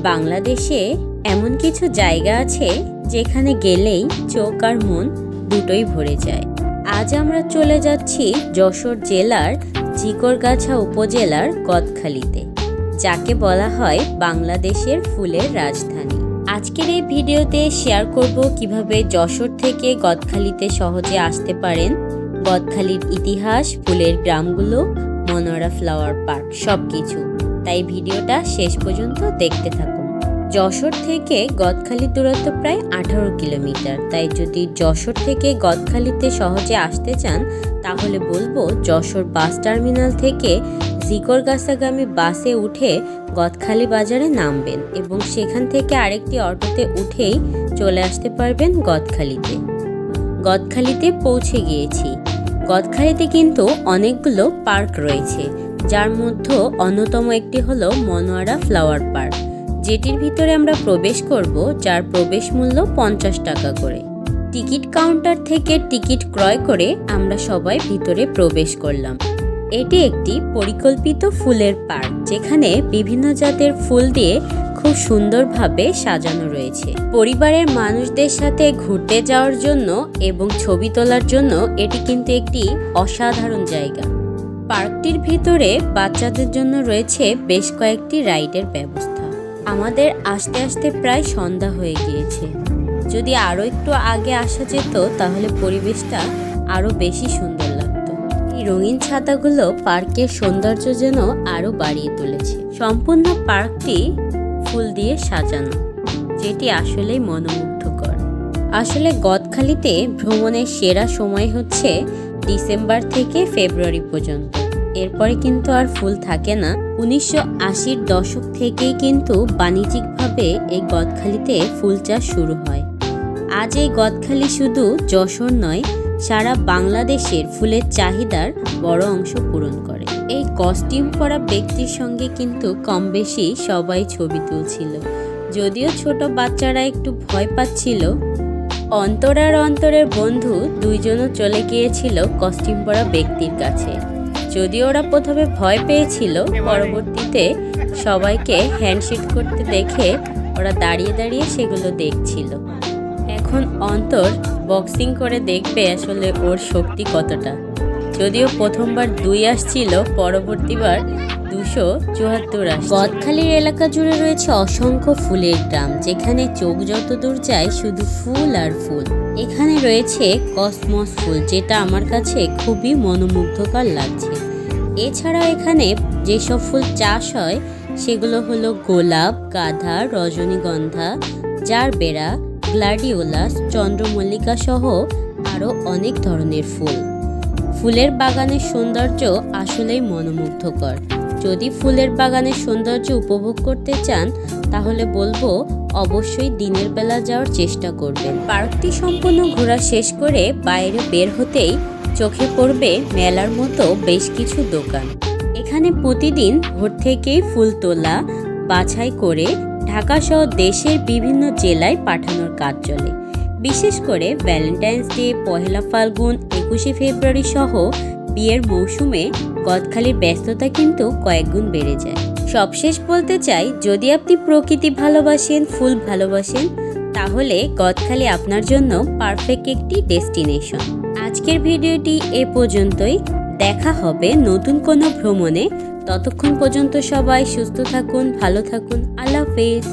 বাংলাদেশে এমন কিছু জায়গা আছে যেখানে গেলেই চোখ আর মন দুটোই ভরে যায়। আজ আমরা চলে যাচ্ছি যশোর জেলার ঝিকরগাছা উপজেলার গদখালিতে, যাকে বলা হয় বাংলাদেশের ফুলের রাজধানী। আজকের এই ভিডিওতে শেয়ার করব কিভাবে যশোর থেকে গদখালিতে সহজে আসতে পারেন, গদখালির ইতিহাস, ফুলের গ্রামগুলো, মনোয়ারা ফ্লাওয়ার পার্ক সবকিছু। তাই ভিডিওটা শেষ পর্যন্ত দেখতে থাকুন। যশোর থেকে গদখালির দূরত্ব প্রায় 18 কিলোমিটার। তাই যদি যশোর থেকে গদখালিতে সহজে আসতে চান তাহলে বলবো যশোর বাস টার্মিনাল থেকে ঝিকরগাছাগামী বাসে উঠে গদখালি বাজারে নামবেন এবং সেখান থেকে আরেকটি অটোতে উঠেই চলে আসতে পারবেন গদখালিতে। গদখালিতে পৌঁছে গিয়েছি। গদখালিতে কিন্তু অনেকগুলো পার্ক রয়েছে, যার মধ্যে অন্যতম একটি হলো মনোয়ারা ফ্লাওয়ার পার্ক, যেটির ভিতরে আমরা প্রবেশ করব, যার প্রবেশ মূল্য 50 টাকা করে। টিকিট কাউন্টার থেকে টিকিট ক্রয় করে আমরা সবাই ভিতরে প্রবেশ করলাম। এটি একটি পরিকল্পিত ফুলের পার্ক, যেখানে বিভিন্ন জাতের ফুল দিয়ে খুব সুন্দরভাবে সাজানো রয়েছে। পরিবারের মানুষদের সাথে ঘুরতে যাওয়ার জন্য এবং ছবি তোলার জন্য এটি কিন্তু একটি অসাধারণ জায়গা। পার্কটির ভিতরে বাচ্চাদের জন্য রয়েছে বেশ কয়েকটি রাইডের ব্যবস্থা। আমাদের আসতে আসতে প্রায় সন্ধ্যা হয়ে গিয়েছে। যদি আরও একটু আগে আসা যেত তাহলে পরিবেশটা আরও বেশি সুন্দর লাগতো। এই রঙিন ছাতাগুলো পার্কের সৌন্দর্য যেন আরও বাড়িয়ে তুলেছে। সম্পূর্ণ পার্কটি ফুল দিয়ে সাজানো, যেটি আসলেই মনোমুগ্ধকর। আসলে গদখালিতে ভ্রমণের সেরা সময় হচ্ছে ডিসেম্বর থেকে ফেব্রুয়ারি পর্যন্ত। এরপরে কিন্তু আর ফুল থাকে না। 1980-র দশক থেকেই কিন্তু বাণিজ্যিকভাবে এই গদখালিতে ফুল চাষ শুরু হয়। আজ এই গদখালি শুধু যশোর নয়, সারা বাংলাদেশের ফুলের চাহিদার বড় অংশ পূরণ করে। এই কস্টিউম পরা ব্যক্তির সঙ্গে কিন্তু কম বেশি সবাই ছবি তুলছিল, যদিও ছোট বাচ্চারা একটু ভয় পাচ্ছিল। অন্তর আর অন্তরের বন্ধু দুইজনও চলে গিয়েছিল কস্টিউম পরা ব্যক্তির কাছে। যদিও ওরা প্রথমে ভয় পেয়েছিল, পরবর্তীতে সবাইকে হ্যান্ডশেক করতে দেখে ওরা দাঁড়িয়ে দাঁড়িয়ে সেগুলো দেখছিল। এখন অন্তর বক্সিং করে দেখবে আসলে ওর শক্তি কতটা। যদিও প্রথমবার 2 আসছিল, পরবর্তীবার 274 আসছে। গদখালির এলাকা জুড়ে রয়েছে অসংখ্য ফুলের গ্রাম, যেখানে চোখ যত দূর যায় শুধু ফুল আর ফুল। এখানে রয়েছে কসমস ফুল, যেটা আমার কাছে খুবই মনোমুগ্ধকর লাগছে। এছাড়াও এখানে যেসব ফুল চাষ হয় সেগুলো হলো গোলাপ, গাঁদা, রজনীগন্ধা, জারবেরা, গ্লাডিওলাস, চন্দ্রমল্লিকা সহ আরও অনেক ধরনের ফুল। ফুলের বাগানের সৌন্দর্য আসলেই মনোমুগ্ধকর। যদি ফুলের বাগানের সৌন্দর্য উপভোগ করতে চান তাহলে বলবো অবশ্যই দিনের বেলা যাওয়ার চেষ্টা করবেন। পার্কটি সম্পূর্ণ ঘোরা শেষ করে বাইরে বের হতেই চোখে পড়বে মেলার মতো বেশ কিছু দোকান। এখানে প্রতিদিন ভোর থেকেই ফুল তোলা, বাছাই করে ঢাকা সহ দেশের বিভিন্ন জেলায় পাঠানোর কাজ চলে। বিশেষ করে ভ্যালেন্টাইন্স ডে, পহেলা ফাল্গুন, 21শে ফেব্রুয়ারি সহ বিয়ের মৌসুমে গদখালির ব্যস্ততা কিন্তু কয়েকগুণ বেড়ে যায়। সবশেষ বলতে চাই, যদি আপনি প্রকৃতি ভালোবাসেন, ফুল ভালোবাসেন, তাহলে গদখালি আপনার জন্য পারফেক্ট একটি ডেস্টিনেশন। আজকের ভিডিওটি এ পর্যন্তই। দেখা হবে নতুন কোনো ভ্রমণে। ততক্ষণ পর্যন্ত সবাই সুস্থ থাকুন, ভালো থাকুন। আল্লাহ হাফেজ।